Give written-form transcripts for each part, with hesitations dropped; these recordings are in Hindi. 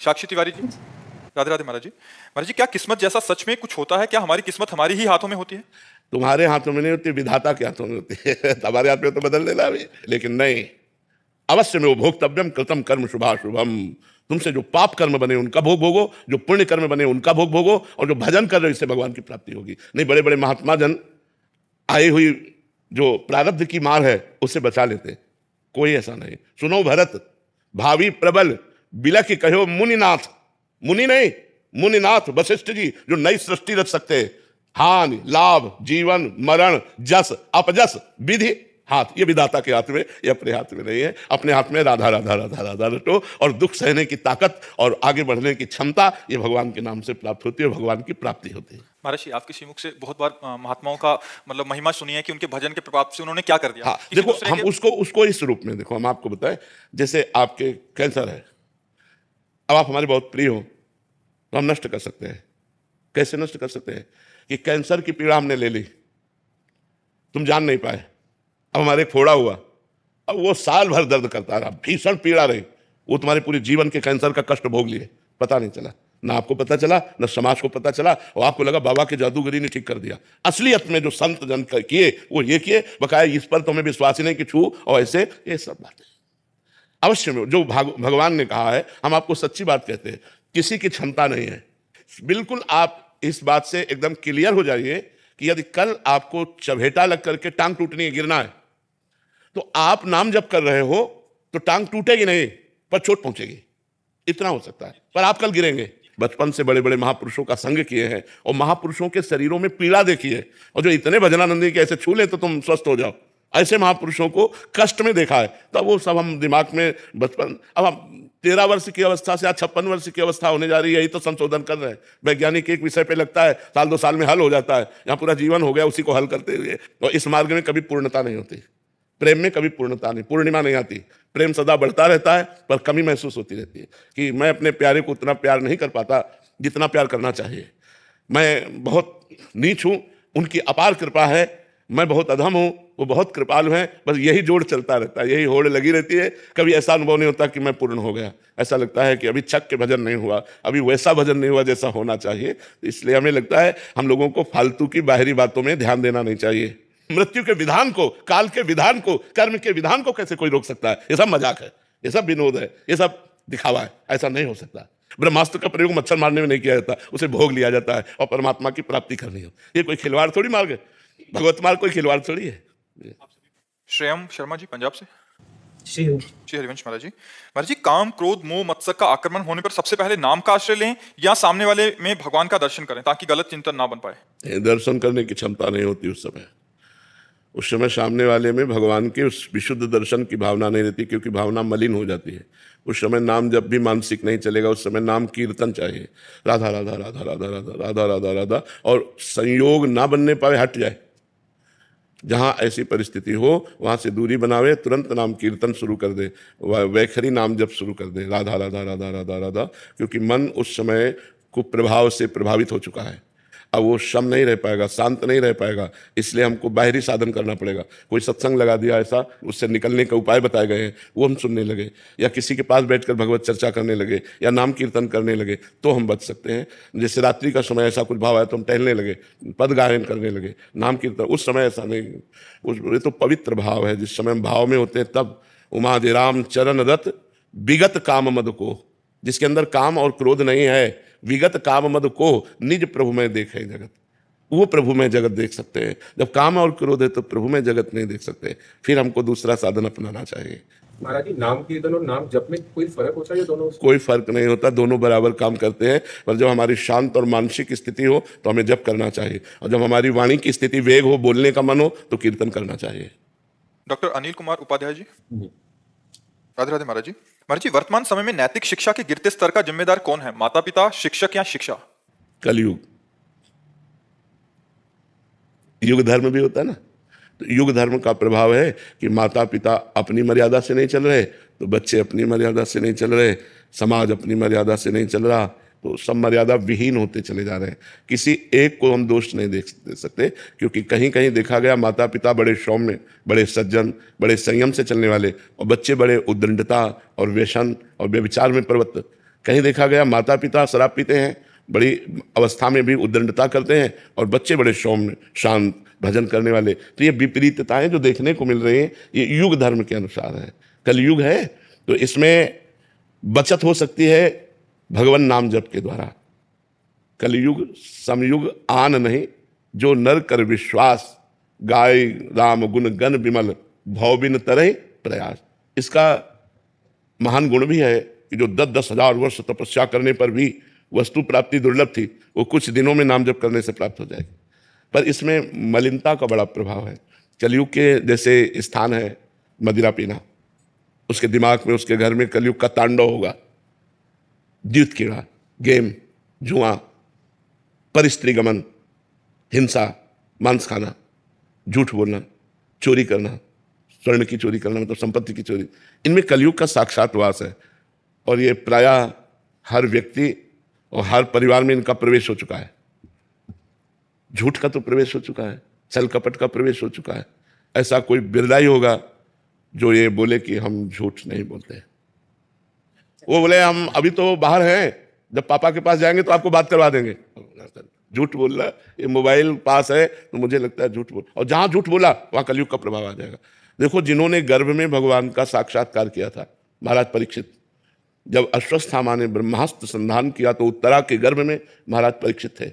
साक्षी तिवारी जी, राधे राधे महाराज जी। महाराज जी, क्या किस्मत जैसा सच में कुछ होता है? क्या हमारी किस्मत हमारी ही हाथों में होती है? तुम्हारे हाथों में नहीं होती, विधाता के हाथों में होती है। तुम्हारे हाथ में तो बदल देना भी, लेकिन नहीं, अवश्य में वो भोक्तव्यम कृतम कर्म शुभाशुभम। तुमसे जो पाप कर्म बने उनका भोग भोगो, जो पुण्य कर्म बने उनका भोग भोगो, और जो भजन कर रहे हो इससे भगवान की प्राप्ति होगी। नहीं, बड़े बड़े महात्मा जन आई हुई जो प्रारब्ध की मार है उससे बचा लेते, कोई ऐसा नहीं। सुनो भरत, भावी प्रबल बिलख कहो मुनिनाथ। मुनि नहीं, मुनिनाथ वशिष्ठ जी, जो नई सृष्टि रच सकते हैं। हानि लाभ जीवन मरण जस अपजस विधि हाथ, ये विधाता के हाथ में, ये अपने हाथ में नहीं है। अपने हाथ में राधा राधा राधा राधा रटो, और दुख सहने की ताकत और आगे बढ़ने की क्षमता ये भगवान के नाम से प्राप्त होती है, भगवान की प्राप्ति होती है। महाराज जी, आपके श्रीमुख से बहुत बार महात्माओं का मतलब महिमा सुनी है कि उनके भजन के प्रभाव से उन्होंने क्या कर दिया। हाँ, देखो हम उसको इस रूप में देखो, हम आपको बताएं, जैसे आपके कैंसर है, अब आप हमारे बहुत प्रिय हो तो हम नष्ट कर सकते हैं। कैसे नष्ट कर सकते हैं? कि कैंसर की पीड़ा हमने ले ली, तुम जान नहीं पाए, अब हमारे एक फोड़ा हुआ, अब वो साल भर दर्द करता रहा, भीषण पीड़ा रही, वो तुम्हारे पूरे जीवन के कैंसर का कष्ट भोग लिए, पता नहीं चला, ना आपको पता चला ना समाज को पता चला, और आपको लगा बाबा के जादूगरी ने ठीक कर दिया। असलियत में जो संत जन किए वो ये किए, बकाया इस पर तुम्हें विश्वास ही नहीं कि छू, और ऐसे ये सब बातें अवश्य में जो भगवान ने कहा है, हम आपको सच्ची बात कहते हैं, किसी की क्षमता नहीं है। बिल्कुल आप इस बात से एकदम क्लियर हो जाइए कि यदि कल आपको चभेटा लग करके टांग टूटनी है, गिरना है, तो आप नाम जप कर रहे हो तो टांग टूटेगी नहीं पर चोट पहुंचेगी, इतना हो सकता है, पर आप कल गिरेंगे। बचपन से बड़े बड़े महापुरुषों का संग किए हैं और महापुरुषों के शरीरों में पीड़ा देखी है, और जो इतने भजनानंदी के ऐसे छू ले तो तुम स्वस्थ हो जाओ, ऐसे महापुरुषों को कष्ट में देखा है। तब वो सब हम दिमाग में बचपन, अब हम 13 वर्ष की अवस्था से आज 56 वर्ष की अवस्था होने जा रही है, यही तो संशोधन कर रहे हैं। वैज्ञानिक एक विषय पे लगता है साल 2 साल में हल हो जाता है, यहाँ पूरा जीवन हो गया उसी को हल करते हुए। और इस मार्ग में कभी पूर्णता नहीं होती, प्रेम में कभी पूर्णता नहीं, पूर्णिमा नहीं आती। प्रेम सदा बढ़ता रहता है, पर कमी महसूस होती रहती है कि मैं अपने प्यारे को उतना प्यार नहीं कर पाता जितना प्यार करना चाहिए। मैं बहुत नीच हूं, उनकी अपार कृपा है, मैं बहुत अधम हूं, वो बहुत कृपालु हैं। बस यही जोड़ चलता रहता है, यही होड़ लगी रहती है। कभी ऐसा अनुभव नहीं होता कि मैं पूर्ण हो गया, ऐसा लगता है कि अभी छक के भजन नहीं हुआ, अभी वैसा भजन नहीं हुआ जैसा होना चाहिए। इसलिए हमें लगता है हम लोगों को फालतू की बाहरी बातों में ध्यान देना नहीं चाहिए। मृत्यु के विधान को, काल के विधान को, कर्म के विधान को कैसे कोई रोक सकता है? ये सब मजाक है, ये सब विनोद है, ये सब दिखावा है, ऐसा नहीं हो सकता। ब्रह्मास्त्र का प्रयोग मच्छर मारने में नहीं किया जाता, उसे भोग लिया जाता है और परमात्मा की प्राप्ति करनी हो। ये कोई खिलवाड़ थोड़ी मार्ग है, भगवत मार्ग कोई खिलवाड़ थोड़ी है। श्रेयम शर्मा जी, पंजाब से। श्री हरिवंश महाराज जी। महाराज जी, काम क्रोध मोह मत्सर का आक्रमण होने पर सबसे पहले नाम का आश्रय लें या सामने वाले में भगवान का दर्शन करें ताकि गलत चिंतन ना बन पाए? दर्शन करने की क्षमता नहीं होती उस समय सामने वाले में भगवान के उस विशुद्ध दर्शन की भावना नहीं रहती, क्योंकि भावना मलिन हो जाती है। उस समय नाम जब भी मानसिक नहीं चलेगा, उस समय नाम कीर्तन चाहिए, राधा राधा राधा राधा राधा राधा राधा राधा, और संयोग ना बनने पाए हट जाए। जहां ऐसी परिस्थिति हो वहां से दूरी बनावे, तुरंत नाम कीर्तन शुरू कर दे, वैखरी नाम जब शुरू कर दे, राधा राधा राधा राधा राधा, क्योंकि मन उस समय कुप्रभाव से प्रभावित हो चुका है। अब वो शम नहीं रह पाएगा, शांत नहीं रह पाएगा, इसलिए हमको बाहरी साधन करना पड़ेगा। कोई सत्संग लगा दिया ऐसा, उससे निकलने का उपाय बताए गए हैं, वो हम सुनने लगे, या किसी के पास बैठकर भगवत चर्चा करने लगे, या नाम कीर्तन करने लगे, तो हम बच सकते हैं। जैसे रात्रि का समय ऐसा कुछ भाव आया तो हम टहलने लगे, पद गायन करने लगे, नाम कीर्तन, उस समय ऐसा नहीं। ये तो पवित्र भाव है, जिस समय हम भाव में होते हैं तब। उमादिराम चरण रत विगत काम मद को, जिसके अंदर काम और क्रोध नहीं है, विगत काम मद को निज प्रभु में देखे जगत, वो प्रभु में जगत देख सकते हैं। जब काम और क्रोध है तो प्रभु में जगत नहीं देख सकते, फिर हमको दूसरा साधन अपनाना चाहिए। महाराज जी, नाम कीर्तन और नाम जप में कोई फर्क होता है? दोनों कोई फर्क नहीं होता, दोनों बराबर काम करते हैं। पर जब हमारी शांत और मानसिक स्थिति हो तो हमें जप करना चाहिए, और जब हमारी वाणी की स्थिति वेग हो, बोलने का मन हो, तो कीर्तन करना चाहिए। डॉक्टर अनिल कुमार उपाध्याय जी। राधे राधे महाराज जी। महाराज जी, वर्तमान समय में नैतिक शिक्षा के गिरते स्तर का जिम्मेदार कौन है, माता पिता, शिक्षक या शिक्षा? कलयुग, युग धर्म भी होता है ना, तो युग धर्म का प्रभाव है कि माता पिता अपनी मर्यादा से नहीं चल रहे तो बच्चे अपनी मर्यादा से नहीं चल रहे, समाज अपनी मर्यादा से नहीं चल रहा, तो सब मर्यादा विहीन होते चले जा रहे हैं। किसी एक को हम दोष नहीं दे सकते, क्योंकि कहीं कहीं देखा गया माता पिता बड़े सौम्य, बड़े सज्जन, बड़े संयम से चलने वाले, और बच्चे बड़े उद्दंडता और व्यसन और व्यभिचार में प्रवृत्त। कहीं देखा गया माता पिता शराब पीते हैं, बड़ी अवस्था में भी उद्दंडता करते हैं, और बच्चे बड़े सौम्य शांत भजन करने वाले। तो ये विपरीतताएं जो देखने को मिल रही हैं, ये युग धर्म के अनुसार है। कलयुग है तो इसमें बचत हो सकती है भगवान नाम जप के द्वारा। कलयुग समयुग आन नहीं, जो नर कर विश्वास, गाय राम गुण गण विमल, भव बिन तरह प्रयास। इसका महान गुण भी है कि जो 10,000 वर्ष तपस्या करने पर भी वस्तु प्राप्ति दुर्लभ थी, वो कुछ दिनों में नाम जप करने से प्राप्त हो जाएगी। पर इसमें मलिनता का बड़ा प्रभाव है। कलयुग के जैसे स्थान है मदिरा पीना, उसके दिमाग में, उसके घर में कलयुग का तांडव होगा। द्यूत कीड़ा, गेम, जुआ, परिस्त्री गमन, हिंसा, मांस खाना, झूठ बोलना, चोरी करना, स्वर्ण की चोरी करना मतलब संपत्ति की चोरी, इनमें कलयुग का साक्षात वास है। और ये प्रायः हर व्यक्ति और हर परिवार में इनका प्रवेश हो चुका है। झूठ का तो प्रवेश हो चुका है, छल कपट का प्रवेश हो चुका है। ऐसा कोई बिरला ही होगा जो ये बोले कि हम झूठ नहीं बोलते। वो बोले हम अभी तो बाहर हैं, जब पापा के पास जाएंगे तो आपको बात करवा देंगे। झूठ बोल रहा, ये मोबाइल पास है तो मुझे लगता है झूठ बोल, और जहां झूठ बोला वहां कलयुग का प्रभाव आ जाएगा। देखो, जिन्होंने गर्भ में भगवान का साक्षात्कार किया था, महाराज परीक्षित, जब अश्वत्थामा ने ब्रह्मास्त्र संधान किया तो उत्तरा के गर्भ में महाराज परीक्षित थे।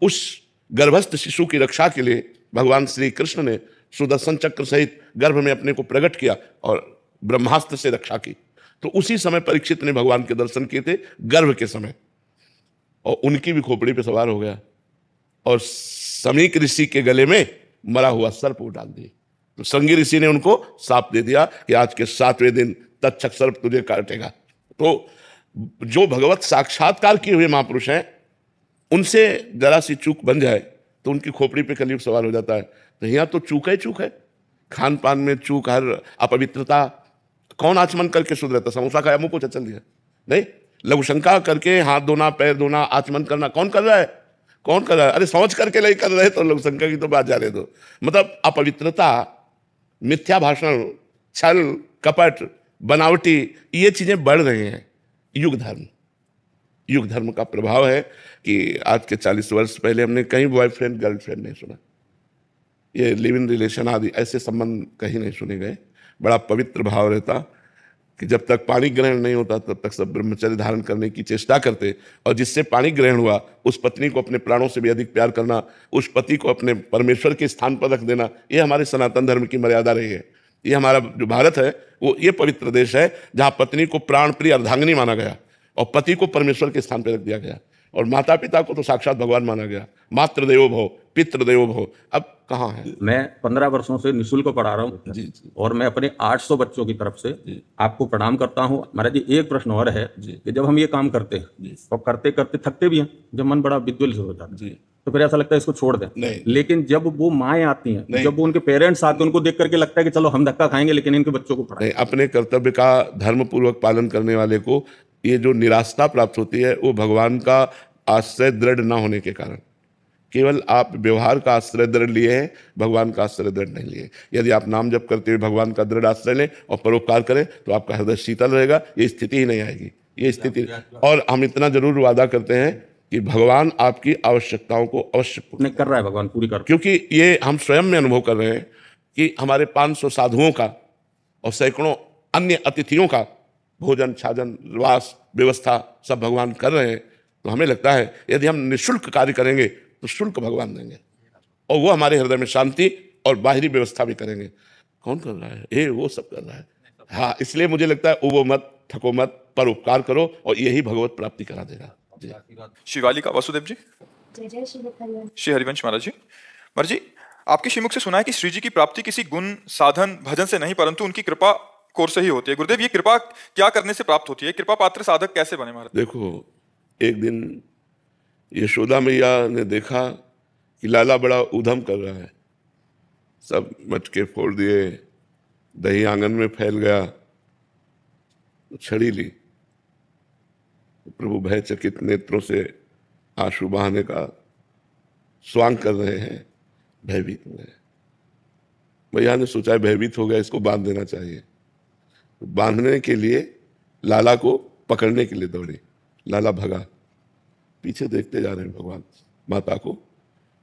उस गर्भस्थ शिशु की रक्षा के लिए भगवान श्री कृष्ण ने सुदर्शन चक्र सहित गर्भ में अपने को प्रकट किया और ब्रह्मास्त्र से रक्षा की। तो उसी समय परीक्षित ने भगवान के दर्शन किए थे गर्भ के समय, और उनकी भी खोपड़ी पे सवार हो गया और समीक ऋषि के गले में मरा हुआ सर्प वो डाल दिए। तो संगी ऋषि ने उनको साप दे दिया कि आज के 7वें दिन तक्षक सर्प तुझे काटेगा। तो जो भगवत साक्षात्कार किए हुए महापुरुष हैं, उनसे जरा सी चूक बन जाए तो उनकी खोपड़ी पे कलयुग सवार हो जाता है। तो यहाँ तो चूक है, चूक है, खान पान में चूक, हर अपवित्रता। कौन आचमन करके शुद्ध रहता? समोसा खाया मुंह को चल दिया? नहीं, लघुशंका करके हाथ धोना, पैर धोना, आचमन करना कौन कर रहा है? कौन कर रहा है? अरे समझ करके नहीं कर रहे तो लघुशंका की तो बात जाने दो। मतलब अपवित्रता, मिथ्या भाषण, छल कपट, बनावटी, ये चीजें बढ़ रही हैं। युग धर्म का प्रभाव है कि आज के 40 वर्ष पहले हमने कहीं बॉयफ्रेंड गर्लफ्रेंड नहीं सुना, ये लिव इन रिलेशन आदि ऐसे संबंध कहीं नहीं सुने गए। बड़ा पवित्र भाव रहता कि जब तक पानी ग्रहण नहीं होता तब तक सब ब्रह्मचर्य धारण करने की चेष्टा करते, और जिससे पानी ग्रहण हुआ उस पत्नी को अपने प्राणों से भी अधिक प्यार करना, उस पति को अपने परमेश्वर के स्थान पर रख देना, ये हमारे सनातन धर्म की मर्यादा रही है। ये हमारा जो भारत है वो ये पवित्र देश है जहाँ पत्नी को प्राण प्रिय अर्धांगिनी माना गया और पति को परमेश्वर के स्थान पर रख दिया गया, और माता पिता को तो साक्षात भगवान माना गया। मातृदेवो भव, पितृदेवो भव। अब कहाँ है? मैं 15 वर्षों से निःशुल्क पढ़ा रहा हूँ जी जी और मैं अपने 800 बच्चों की तरफ से आपको प्रणाम करता हूँ। महाराज जी, एक प्रश्न और है कि जब हम ये काम करते हैं और करते करते थकते भी हैं, जब मन बड़ा विद्वल हो जाता है तो फिर ऐसा लगता है इसको छोड़ दें। नहीं। लेकिन जब वो माएँ आती हैं, जब वो उनके पेरेंट्स आते हैं, उनको देख करके लगता है कि चलो हम धक्का खाएंगे लेकिन इनके बच्चों को पढ़ाएं। नहीं, अपने कर्तव्य का धर्म पूर्वक पालन करने वाले को ये जो निराशा प्राप्त होती है वो भगवान का आश्रय दृढ़ न होने के कारण। केवल आप व्यवहार का आश्रय दृढ़ लिए हैं, भगवान का आश्रय दृढ़ नहीं लिए। यदि आप नाम जप करते हुए भगवान का दृढ़ आश्रय लें और परोपकार करें तो आपका हृदय शीतल रहेगा, ये स्थिति ही नहीं आएगी, ये स्थिति। और हम इतना जरूर वादा करते हैं कि भगवान आपकी आवश्यकताओं को अवश्य नहीं कर रहा है, भगवान पूरी कर। क्योंकि ये हम स्वयं में अनुभव कर रहे हैं कि हमारे 500 साधुओं का और सैकड़ों अन्य अतिथियों का भोजन छाजन वास व्यवस्था सब भगवान कर रहे हैं। तो हमें लगता है यदि हम निःशुल्क कार्य करेंगे तो शुल्क भगवान देंगे, और वो हमारे हृदय में शांति और बाहरी व्यवस्था भी करेंगे। कौन कर रहा है? ये वो सब कर रहा है। हाँ, इसलिए मुझे लगता है उबो मत, थको मत, पर उपकार करो और यही भगवत प्राप्ति करा देगा। जी। शिवालिका वासुदेव जी। जय श्री हरिवंश महाराज जी। महाराज जी, आपके श्रीमुख से सुना है कि श्री जी की प्राप्ति किसी गुण साधन भजन से नहीं परंतु उनकी कृपा कोर से ही होती है। गुरुदेव, ये कृपा क्या करने से प्राप्त होती है? कृपा पात्र साधक कैसे बने महाराज? देखो, एक दिन यशोदा मैया ने देखा कि लाला बड़ा उधम कर रहा है, सब मटके फोड़ दिए, दही आंगन में फैल गया, तो छड़ी ली। प्रभु भयचकित नेत्रों से आंसू बहाने का स्वांग कर रहे हैं, भयभीत हो गए। मैया ने सोचा भयभीत हो गया, इसको बांध देना चाहिए। तो बांधने के लिए लाला को पकड़ने के लिए दौड़ी, लाला भगा, पीछे देखते जा रहे हैं भगवान माता को,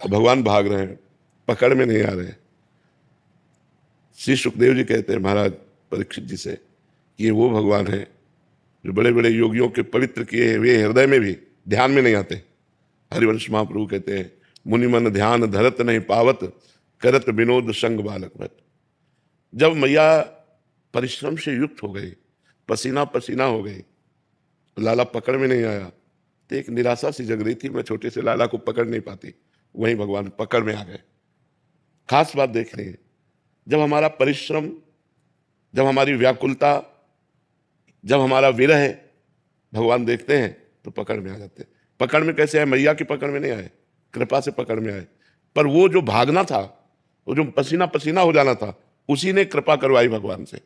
और भगवान भाग रहे हैं, पकड़ में नहीं आ रहे हैं। श्री सुखदेव जी कहते हैं महाराज परीक्षित जी से कि ये वो भगवान है जो बड़े बड़े योगियों के पवित्र किए हुए हृदय में भी ध्यान में नहीं आते। हरिवंश महाप्रभु कहते हैं मुनि मन ध्यान धरत नहीं पावत, करत विनोद संग बालक भट। जब मैया परिश्रम से युक्त हो गई, पसीना पसीना हो गई, लाला पकड़ में नहीं आया, तो एक निराशा सी जग रही थी, मैं छोटे से लाला को पकड़ नहीं पाती, वहीं भगवान पकड़ में आ गए। खास बात देख रही है, जब हमारा परिश्रम, जब हमारी व्याकुलता, जब हमारा विरह भगवान देखते हैं तो पकड़ में आ जाते हैं। पकड़ में कैसे आए? मैया की पकड़ में नहीं आए, कृपा से पकड़ में आए। पर वो जो भागना था, वो जो पसीना पसीना हो जाना था, उसी ने कृपा करवाई भगवान से।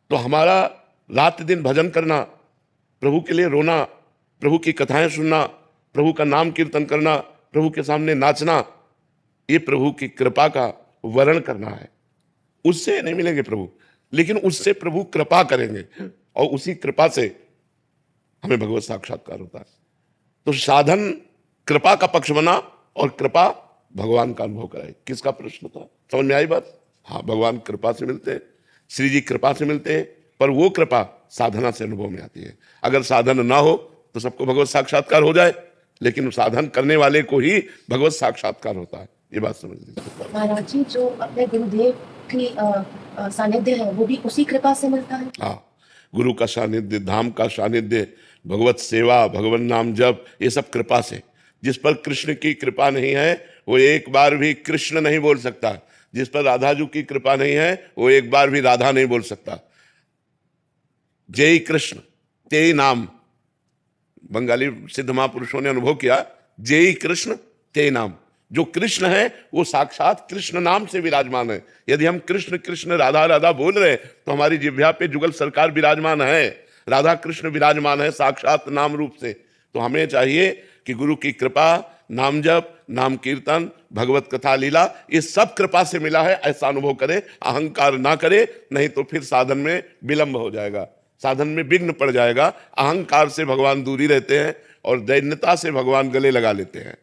तो हमारा रात दिन भजन करना, प्रभु के लिए रोना, प्रभु की कथाएं सुनना, प्रभु का नाम कीर्तन करना, प्रभु के सामने नाचना, ये प्रभु की कृपा का वर्ण करना है। उससे नहीं मिलेंगे प्रभु, लेकिन उससे प्रभु कृपा करेंगे, और उसी कृपा से हमें भगवत साक्षात्कार होता है। तो साधन कृपा का पक्ष बना और कृपा भगवान का अनुभव कराए। किसका प्रश्न था? समझ में आई बात? हाँ, भगवान कृपा से मिलते हैं, श्री जी कृपा से मिलते हैं, पर वो कृपा साधना से अनुभव में आती है। अगर साधन ना हो तो सबको भगवत साक्षात्कार हो जाए, लेकिन साधन करने वाले को ही भगवत साक्षात्कार होता है। ये बात समझ लीजिए महाराज जी, जो अपने गुरुदेव की सानिध्य है वो भी उसी कृपा से मिलता है। हाँ, गुरु का सानिध्य, धाम का सानिध्य, भगवत सेवा, भगवान नाम जप, ये सब कृपा से। जिस पर कृष्ण की कृपा नहीं है वो एक बार भी कृष्ण नहीं बोल सकता। जिस पर राधा जी की कृपा नहीं है वो एक बार भी राधा नहीं बोल सकता। जय कृष्ण तेई नाम, बंगाली सिद्ध महापुरुषों ने अनुभव किया, जय कृष्ण तेई नाम। जो कृष्ण है वो साक्षात कृष्ण नाम से विराजमान है। यदि हम कृष्ण कृष्ण राधा राधा बोल रहे हैं तो हमारी जिह्वा पे जुगल सरकार विराजमान है, राधा कृष्ण विराजमान है साक्षात नाम रूप से। तो हमें चाहिए कि गुरु की कृपा, नाम जप, नाम कीर्तन, भगवत कथा लीला, ये सब कृपा से मिला है, ऐसा अनुभव करें, अहंकार ना करे, नहीं तो फिर साधन में विलंब हो जाएगा, साधन में विघ्न पड़ जाएगा। अहंकार से भगवान दूरी रहते हैं और दैन्यता से भगवान गले लगा लेते हैं।